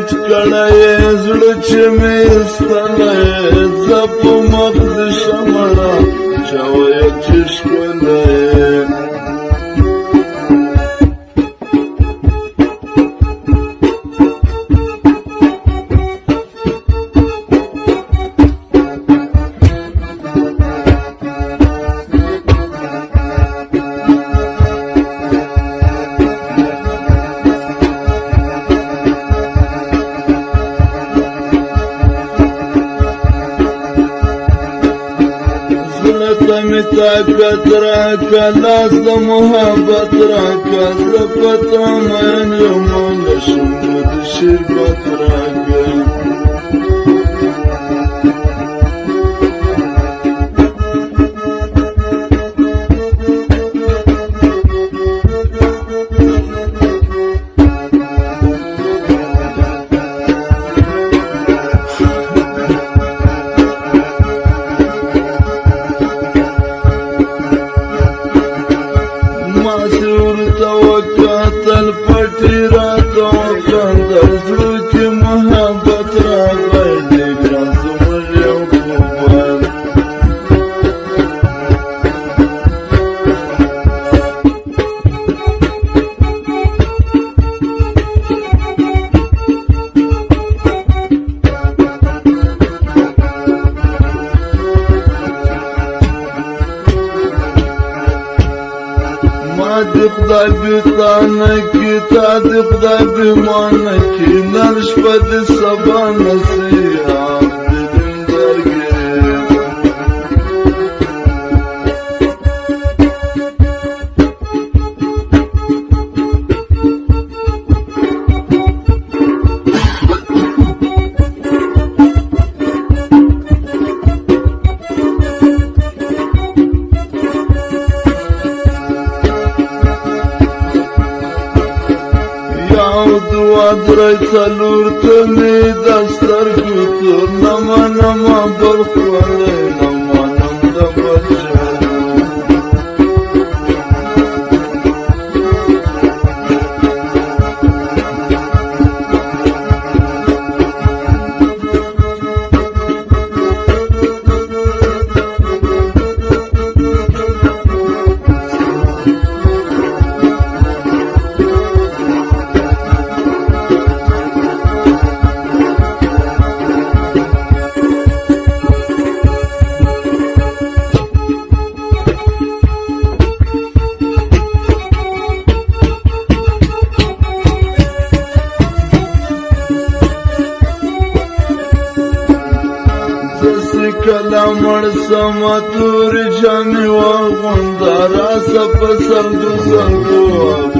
پټ کړی زړه چې مې ایستلی زه په مخ د شمعه چا ویل چې ښکلی می طاقت راکا لاس د محبت راکا زه په تا مین یم نشم د شربت راکا وکتل پټی راته وخندل زړه کې محبت راغی دی ګران زموږ یو خوبان د خدای بیتانه کی تا د خدای بیمانه کی نن شپه د سبا نصیحت د دین درګیر دوا درای څلور ته مې د سترګو تور نما نما بل خوړلی نما نم د بچیانو کله مړ سمه تورې جامې واغونده راسه په سلګو سلګو